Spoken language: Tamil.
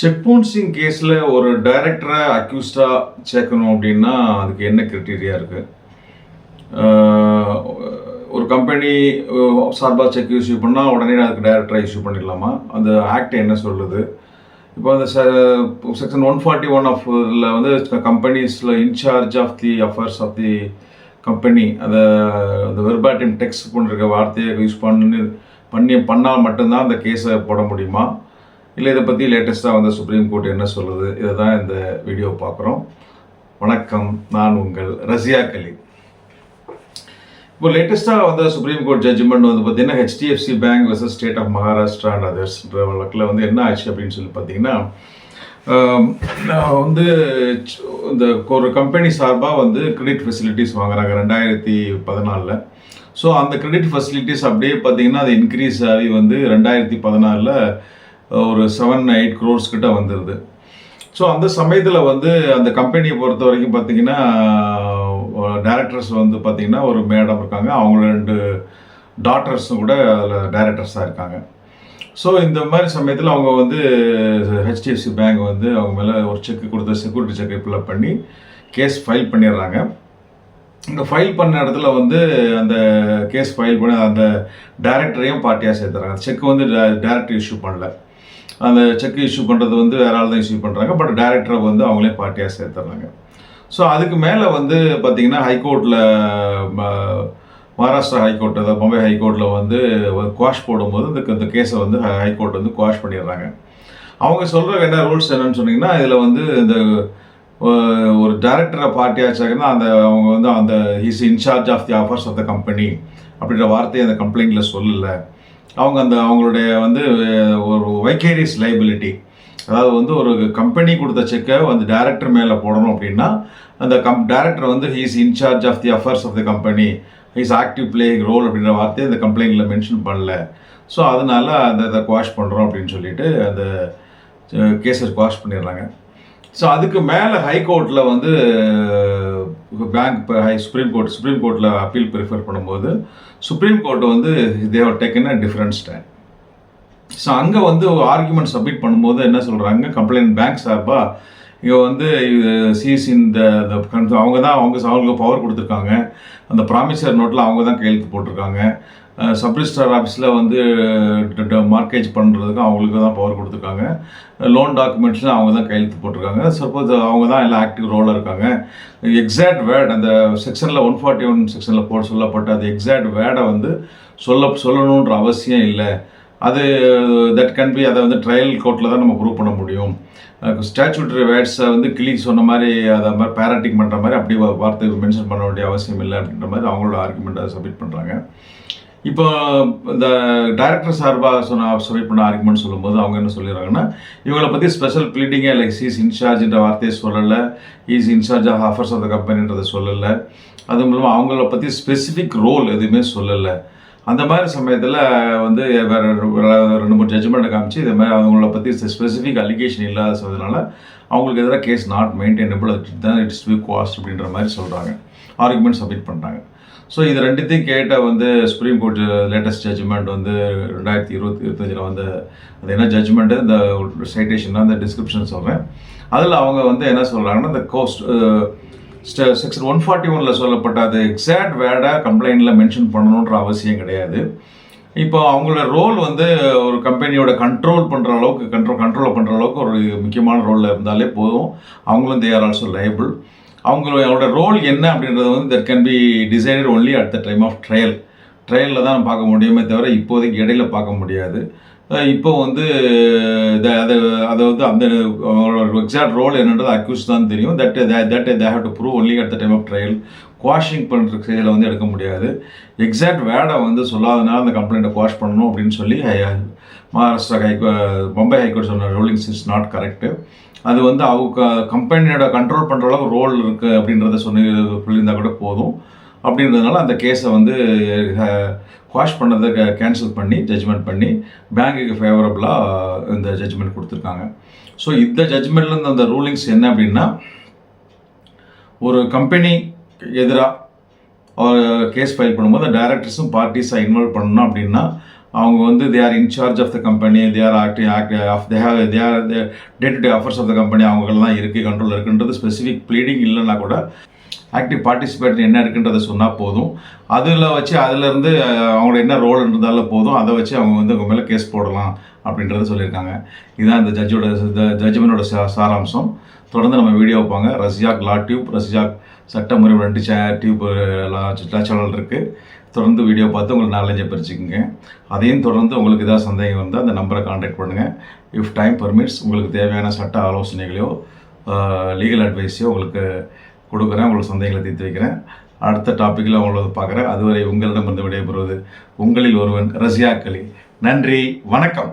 செக் பவுன்சிங் கேஸில் ஒரு டைரக்டரை அக்யூஸ்டாக சேர்க்கணும் அப்படின்னா அதுக்கு என்ன க்ரைட்டீரியா இருக்குது? ஒரு கம்பெனி சார்பாக செக் இஷ்யூ பண்ணால் உடனே அதுக்கு டைரக்டராக இஷ்யூ பண்ணிடலாமா? அந்த ஆக்ட் என்ன சொல்லுது? இப்போ அந்த செக்ஷன் 141 ஆஃப் வந்து கம்பெனிஸில் in charge of the affairs of the company அந்த வெர்பாட்டிம் டெக்ஸ்ட் கொண்டிருக்க வார்த்தையை யூஸ் பண்ணால் மட்டும்தான் அந்த கேஸை போட முடியுமா? இல்லை இதை பற்றி லேட்டஸ்ட்டாக வந்து சுப்ரீம் கோர்ட் என்ன சொல்லுது? இதை தான் இந்த வீடியோ பார்க்குறோம். வணக்கம், நான் உங்கள் ரசியா கலீம். இப்போ லேட்டஸ்ட்டாக வந்து சுப்ரீம் கோர்ட் ஜட்ஜ்மெண்ட் வந்து பார்த்தீங்கன்னா HDFC bank versus state of Maharashtra and அதர்ஸ்ன்ற வழக்கில் வந்து என்ன ஆச்சு அப்படின்னு சொல்லி பார்த்தீங்கன்னா, வந்து இந்த ஒரு கம்பெனி சார்பாக வந்து கிரெடிட் ஃபெசிலிட்டிஸ் வாங்குறாங்க 2014. ஸோ அந்த கிரெடிட் ஃபெசிலிட்டிஸ் அப்படியே பார்த்தீங்கன்னா அது இன்க்ரீஸ் ஆகி வந்து 2016 ஒரு 7-8 crores கிட்ட வந்துடுது. ஸோ அந்த சமயத்தில் வந்து அந்த கம்பெனியை பொறுத்த வரைக்கும் பார்த்தீங்கன்னா டைரக்டர்ஸ் வந்து பார்த்தீங்கன்னா ஒரு மேடம் இருக்காங்க, அவங்க 2 டாட்டர்ஸும் கூட அதில் டைரக்டர்ஸாக இருக்காங்க. ஸோ இந்த மாதிரி சமயத்தில் அவங்க வந்து HDFC பேங்க் வந்து அவங்க மேலே ஒரு செக்கு கொடுத்த செக்யூரிட்டி செக்கை ஃபில்அப் பண்ணி கேஸ் ஃபைல் பண்ணிடுறாங்க. இந்த ஃபைல் பண்ண இடத்துல வந்து அந்த கேஸ் ஃபைல் பண்ணி அந்த டைரக்டரையும் பார்ட்டியாக சேர்த்துறாங்க. செக் வந்து டைரக்டர் இஷ்யூ பண்ணல, அந்த செக் இஷ்யூ பண்ணுறது வந்து வேற ஆள் தான் இஷ்யூ பண்ணுறாங்க. பட் டைரக்டரை வந்து அவங்களே பார்ட்டியாக சேர்த்துறாங்க. ஸோ அதுக்கு மேலே வந்து பார்த்திங்கன்னா ஹைகோர்ட்டில் மகாராஷ்டிரா ஹைகோர்ட், அதாவது பாம்பே ஹைகோர்ட்டில் வந்து குவாஷ் போடும்போது இந்த கேஸை வந்து ஹைகோர்ட் வந்து குவாஷ் பண்ணிடுறாங்க. அவங்க சொல்கிற என்ன ரூல்ஸ் என்னன்னு சொன்னீங்கன்னா, இதில் வந்து இந்த ஒரு டைரக்டரை பார்ட்டியாச்சாங்கன்னா அவங்க வந்து அந்த is in charge of the affairs of the company அப்படின்ற வார்த்தையை அந்த கம்ப்ளைண்ட்டில் சொல்லலை. அவங்க அவங்களுடைய வந்து ஒரு வைக்கேரியஸ் லைபிலிட்டி, அதாவது வந்து ஒரு கம்பெனி கொடுத்த செக்கை வந்து டைரக்டர் மேலே போடணும் அப்படின்னா அந்த டைரக்டர் வந்து he's in charge of the affairs of the company, he's active playing role அப்படின்ற வார்த்தையை அந்த கம்ப்ளைண்ட்டில் மென்ஷன் பண்ணல. ஸோ அதனால அதை குவாஷ் பண்ணுறோம் அப்படின்னு சொல்லிட்டு அந்த கேஸை குவாஷ் பண்ணிடுறாங்க. ஸோ அதுக்கு மேலே ஹைகோர்ட்டில் வந்து பேங்க் இப்போ சுப்ரீம் கோர்ட்டில் அப்பீல் ப்ரிஃபர் பண்ணும்போது சுப்ரீம் கோர்ட் வந்து they've taken a different stand. So அங்கே வந்து ஆர்குமெண்ட் சப்மிட் பண்ணும்போது என்ன சொல்கிறாங்க, கம்ப்ளைண்ட் பேங்க் சார்பாக இங்கே வந்து சீஸ் இந்த அவங்களுக்கு பவர் கொடுத்துருக்காங்க, அந்த ப்ராமிசர் நோட்டில் அவங்க தான் கையெழுத்து போட்டிருக்காங்க, சப்ரிஜிஸ்ட்ரார் ஆஃபீஸில் வந்து மார்க்கேஜ் பண்ணுறதுக்கு அவங்களுக்கு தான் பவர் கொடுத்துருக்காங்க, லோன் டாக்குமெண்ட்ஸில் அவங்க தான் கையெழுத்து போட்டிருக்காங்க. சப்போஸ் அவங்க தான் எல்லாம் ஆக்டிவ் ரோலாக இருக்காங்க. எக்ஸாக்ட் வேர்ட் அந்த செக்ஷனில் 141 செக்ஷனில் சொல்லப்பட்ட அந்த எக்ஸாக்ட் வேர்டை வந்து சொல்லணுன்ற அவசியம் இல்லை. அது தட் கேன் பி, அதை வந்து ட்ரையல் கோர்ட்டில் தான் நம்ம ப்ரூவ் பண்ண முடியும். ஸ்டாச்சுட்டரி வேர்ட்ஸை வந்து சொன்ன மாதிரி அதை மாதிரி பேரண்டிங் பண்ணுற மாதிரி அப்படி வார்த்தை மென்ஷன் பண்ண வேண்டிய அவசியம் இல்லை அப்படின்ற மாதிரி அவங்களோட ஆர்குமெண்ட்டை சப்மிட் பண்ணுறாங்க. இப்போ இந்த டைரக்டர் சார்பாக சப்மிட் பண்ண ஆர்குமெண்ட் சொல்லும்போது அவங்க என்ன சொல்லிடுறாங்கன்னா, இவங்களை பற்றி ஸ்பெஷல் ப்ளீடிங்கே லைக் ஹீஸ் இன்சார்ஜ்ன்ற வார்த்தையை சொல்லலை, he's in charge of affairs of the கம்பெனின்றதை சொல்லலை. அது மூலமாக அவங்கள பற்றி ஸ்பெசிஃபிக் ரோல் எதுவுமே சொல்லலை. அந்த மாதிரி சமயத்தில் வந்து வேறு 2-3 ஜட்ஜ்மெண்ட்டை காமிச்சு இதை மாதிரி அவங்கள பற்றி ஸ்பெசிஃபிக் அலிகேஷன் இல்லாத சொன்னதுனால அவங்களுக்கு எதிராக கேஸ் நாட் மெயின்டைனபிள், தான் இட்ஸ் பி குவாஸ்ட் அப்படின்ற மாதிரி சொல்கிறாங்க, ஆர்குமெண்ட் சப்மிட் பண்ணுறாங்க. ஸோ இது ரெண்டுத்தையும் கேட்ட வந்து சுப்ரீம் கோர்ட் லேட்டஸ்ட் ஜட்ஜ்மெண்ட் வந்து 2025 வந்து அது என்ன ஜட்ஜ்மெண்ட்டு, இந்த சைட்டேஷன் தான் இந்த டிஸ்கிரிப்ஷன் சொல்கிறேன். அதில் அவங்க வந்து என்ன சொல்கிறாங்கன்னா, இந்த செக்ஷன் 141 சொல்லப்பட்ட அது எக்ஸாக்ட் வேர்டை கம்ப்ளைண்ட்டில் மென்ஷன் பண்ணணுன்ற அவசியம் கிடையாது. இப்போ அவங்களோட ரோல் வந்து ஒரு கம்பெனியோட கண்ட்ரோல் பண்ணுற அளவுக்கு கண்ட்ரோல் பண்ணுற அளவுக்கு ஒரு முக்கியமான ரோலில் இருந்தாலே போதும். அவங்களும் தே ஆர் ஆல்சோ லைபிள். அவங்களோட ரோல் என்ன அப்படின்றது வந்து that can be decided only at the time of ட்ரையலில் தான் பார்க்க முடியுமே தவிர இப்போதைக்கு இடையில பார்க்க முடியாது. இப்போ வந்து அதை வந்து அந்த எக்ஸாக்ட் ரோல் என்னன்றது அக்யூஸ் தான் தெரியும். That they have to prove only at the time of trial. Quashing பண்ணுற செயலை வந்து எடுக்க முடியாது. எக்ஸாக்ட் வேர்டை வந்து சொல்லாதனால அந்த கம்ப்ளைண்ட்டை குவாஷ் பண்ணணும் அப்படின்னு சொல்லி மகாராஷ்டிரா பாம்பே ஹைகோர்ட் சொன்ன ரூலிங்ஸ் இஸ் நாட் கரெக்டு. அது வந்து அவங்க கம்பெனியோட கண்ட்ரோல் பண்ணுற அளவுக்கு ரோல் இருக்குது அப்படின்றத சொல்லியிருந்தால் கூட போதும். அப்படின்றதுனால அந்த கேஸை வந்து குவாஷ் பண்ணதை கேன்சல் பண்ணி ஜட்ஜ்மெண்ட் பண்ணி பேங்குக்கு ஃபேவரபுளாக இந்த ஜட்ஜ்மெண்ட் கொடுத்துருக்காங்க. ஸோ இந்த ஜட்ஜ்மெண்ட்லேருந்து அந்த ரூலிங்ஸ் என்ன அப்படின்னா, ஒரு கம்பெனி எதிராக கேஸ் ஃபைல் பண்ணும்போது டைரக்டர்ஸும் பார்ட்டிஸாக இன்வால்வ் பண்ணணும் அப்படின்னா அவங்க வந்து they are in charge of the company, they are they are day to day affairs of the company அவங்கெல்லாம் இருக்குது, கண்ட்ரோல் இருக்குன்றது ஸ்பெசிஃபிக் ப்ளீடிங் இல்லைன்னா கூட ஆக்டிவ் பார்ட்டிசிபேட் என்ன இருக்குன்றதை சொன்னால் போதும். அதில் வச்சு அதிலேருந்து அவங்களோட என்ன ரோல் இருந்தாலும் போதும், அதை வச்சு அவங்க வந்து அவங்க மேலே கேஸ் போடலாம் அப்படின்றத சொல்லியிருக்காங்க. இதுதான் இந்த ஜட்ஜ்மெண்டோட சாராம்சம். தொடர்ந்து நம்ம வீடியோ வைப்பாங்க. ரசியாக் லா டியூப், ரசியாக் சட்டமுறை 2 டியூப் சேனல் இருக்குது. தொடர்ந்து வீடியோ பார்த்து உங்களுக்கு நாலேஜை பிரிச்சுக்குங்க. அதையும் தொடர்ந்து உங்களுக்கு ஏதாவது சந்தேகம் வந்தால் அந்த நம்பரை கான்டாக்ட் பண்ணுங்கள். இஃப் டைம் பர்மிட்ஸ் உங்களுக்கு தேவையான சட்ட ஆலோசனைகளையோ லீகல் அட்வைஸையோ உங்களுக்கு கொடுக்குறேன். உங்களுக்கு சந்தேகங்களை தீர்த்து வைக்கிறேன். அடுத்த டாப்பிக்கில் உங்களை பார்க்குறேன். அதுவரை உங்களிடமிருந்து விடைபெறுவது உங்களில் ஒருவன் ரசியாக் அலி. நன்றி, வணக்கம்.